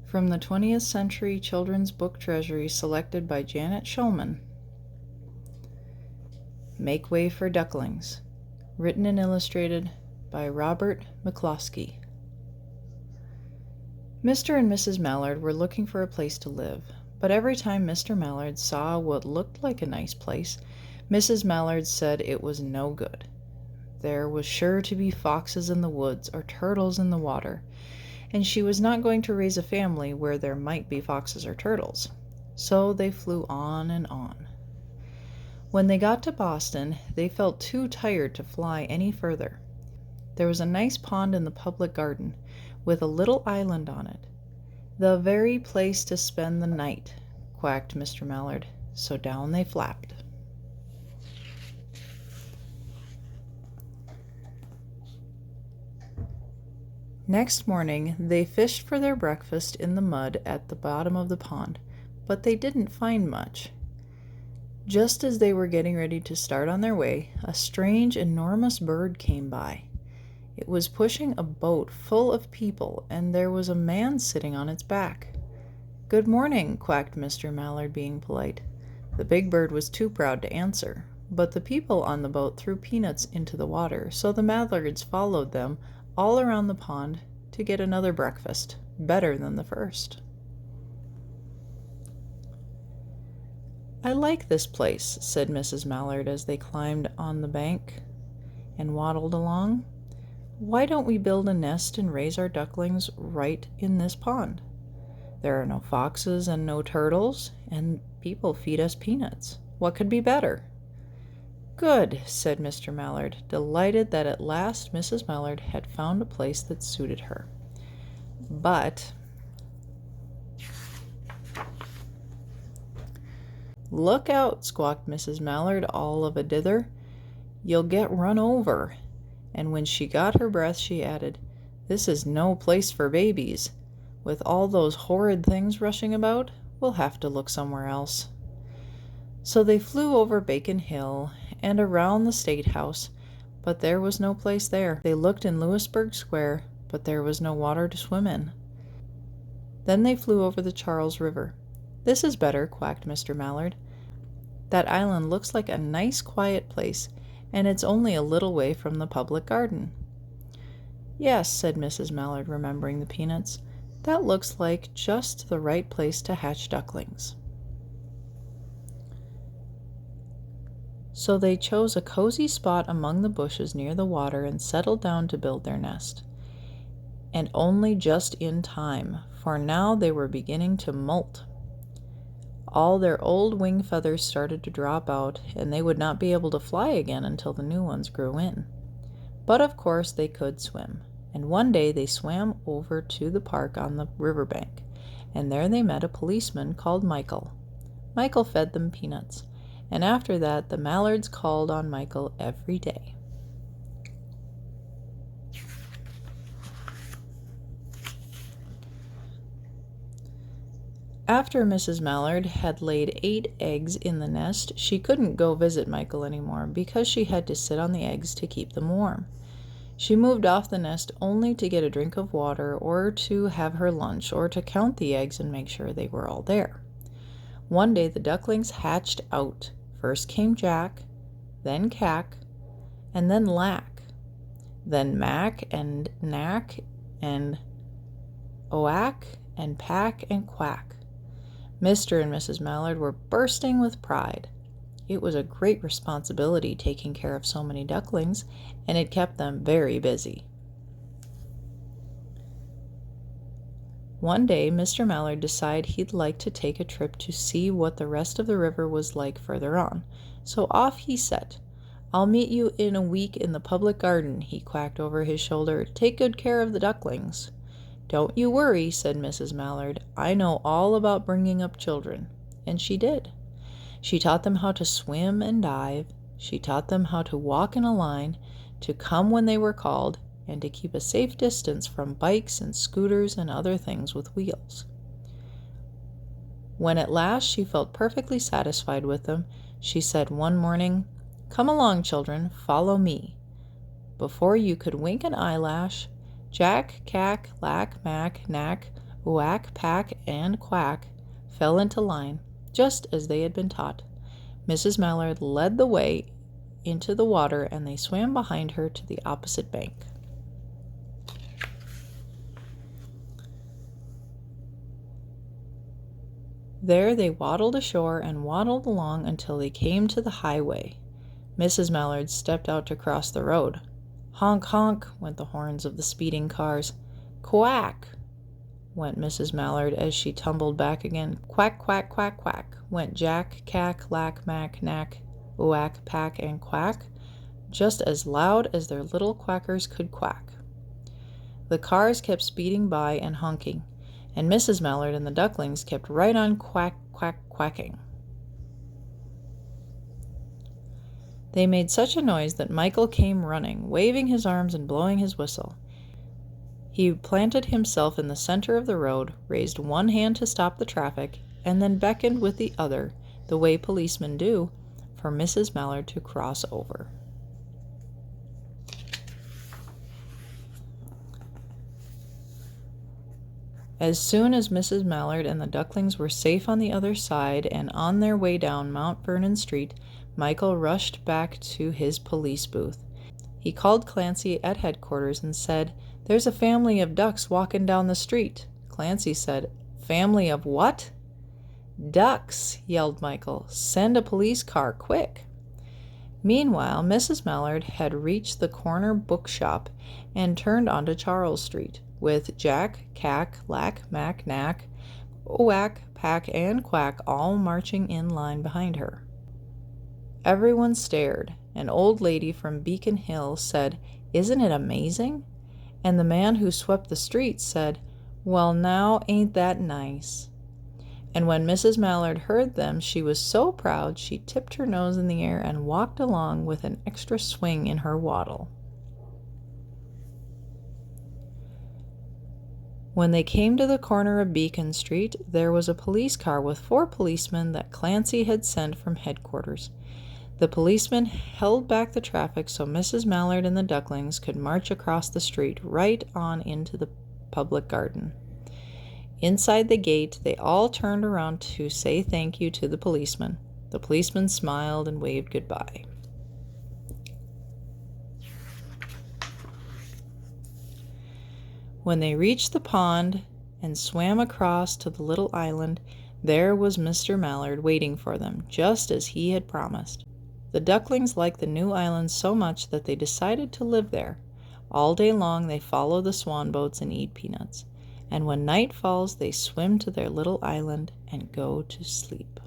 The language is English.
From the 20th Century Children's Book Treasury, selected by Janet Schulman. Make Way for Ducklings. Written and illustrated by Robert McCloskey. Mr. and Mrs. Mallard were looking for a place to live, but every time Mr. Mallard saw what looked like a nice place, Mrs. Mallard said it was no good. There was sure to be foxes in the woods or turtles in the water, and she was not going to raise a family where there might be foxes or turtles. So they flew on and on. When they got to Boston, they felt too tired to fly any further. There was a nice pond in the public garden, with a little island on it. The very place to spend the night, quacked Mr. Mallard, so down they flapped. Next morning, they fished for their breakfast in the mud at the bottom of the pond, but they didn't find much. Just as they were getting ready to start on their way, a strange, enormous bird came by. It was pushing a boat full of people, and there was a man sitting on its back. "Good morning," quacked Mr. Mallard, being polite. The big bird was too proud to answer, but the people on the boat threw peanuts into the water, so the Mallards followed them all around the pond to get another breakfast, better than the first. "I like this place," said Mrs. Mallard as they climbed on the bank and waddled along. "Why don't we build a nest and raise our ducklings right in this pond? There are no foxes and no turtles, and people feed us peanuts. What could be better?" "Good," said Mr. Mallard, delighted that at last Mrs. Mallard had found a place that suited her. But "Look out," squawked Mrs. Mallard, all of a dither. "You'll get run over." And when she got her breath, she added, "This is no place for babies. With all those horrid things rushing about, we'll have to look somewhere else." So they flew over Bacon Hill and around the State House, but there was no place there. They looked in Louisburg Square, but there was no water to swim in. Then they flew over the Charles River. "This is better," quacked Mr. Mallard. "That island looks like a nice quiet place, and it's only a little way from the public garden." "Yes," said Mrs. Mallard, remembering the peanuts. "That looks like just the right place to hatch ducklings." So they chose a cozy spot among the bushes near the water and settled down to build their nest. And only just in time, for now they were beginning to molt. All their old wing feathers started to drop out, and they would not be able to fly again until the new ones grew in. But of course they could swim, and one day they swam over to the park on the riverbank, and there they met a policeman called Michael. Michael fed them peanuts, and after that the Mallards called on Michael every day. After Mrs. Mallard had laid 8 eggs in the nest, she couldn't go visit Michael anymore because she had to sit on the eggs to keep them warm. She moved off the nest only to get a drink of water or to have her lunch or to count the eggs and make sure they were all there. One day the ducklings hatched out. First came Jack, then Cack, and then Lack, then Mack and Knack and Oack and Pack and Quack. Mr. and Mrs. Mallard were bursting with pride. It was a great responsibility taking care of so many ducklings, and it kept them very busy. One day, Mr. Mallard decided he'd like to take a trip to see what the rest of the river was like further on, so off he set. "I'll meet you in a week in the public garden," he quacked over his shoulder. "Take good care of the ducklings." "Don't you worry," said Mrs. Mallard. "I know all about bringing up children." And she did. She taught them how to swim and dive. She taught them how to walk in a line, to come when they were called, and to keep a safe distance from bikes and scooters and other things with wheels. When at last she felt perfectly satisfied with them, she said one morning, "Come along, children, follow me." Before you could wink an eyelash, Jack, Cack, Lack, Mack, Knack, Whack, Pack, and Quack fell into line, just as they had been taught. Mrs. Mallard led the way into the water, and they swam behind her to the opposite bank. There they waddled ashore and waddled along until they came to the highway. Mrs. Mallard stepped out to cross the road. Honk, honk, went the horns of the speeding cars. Quack, went Mrs. Mallard as she tumbled back again. Quack, quack, quack, quack, went Jack, Cack, Lack, Mack, Knack, Whack, Pack, and Quack, just as loud as their little quackers could quack. The cars kept speeding by and honking, and Mrs. Mallard and the Ducklings kept right on quack, quack, quacking. They made such a noise that Michael came running, waving his arms and blowing his whistle. He planted himself in the center of the road, raised one hand to stop the traffic, and then beckoned with the other, the way policemen do, for Mrs. Mallard to cross over. As soon as Mrs. Mallard and the Ducklings were safe on the other side and on their way down Mount Vernon Street, Michael rushed back to his police booth. He called Clancy at headquarters and said, "There's a family of ducks walking down the street." Clancy said, "Family of what?" "Ducks," yelled Michael. "Send a police car, quick." Meanwhile, Mrs. Mallard had reached the corner bookshop and turned onto Charles Street, with Jack, Cack, Lack, Mack, Knack, Whack, Pack, and Quack all marching in line behind her. Everyone stared. An old lady from Beacon Hill said, "Isn't it amazing?" And the man who swept the streets said, "Well, now, ain't that nice?" And when Mrs. Mallard heard them, she was so proud she tipped her nose in the air and walked along with an extra swing in her waddle. When they came to the corner of Beacon Street, there was a police car with 4 policemen that Clancy had sent from headquarters. The policemen held back the traffic so Mrs. Mallard and the Ducklings could march across the street right on into the public garden. Inside the gate, they all turned around to say thank you to the policeman. The policeman smiled and waved goodbye. When they reached the pond and swam across to the little island, there was Mr. Mallard waiting for them, just as he had promised. The Ducklings liked the new island so much that they decided to live there. All day long they follow the swan boats and eat peanuts, and when night falls they swim to their little island and go to sleep.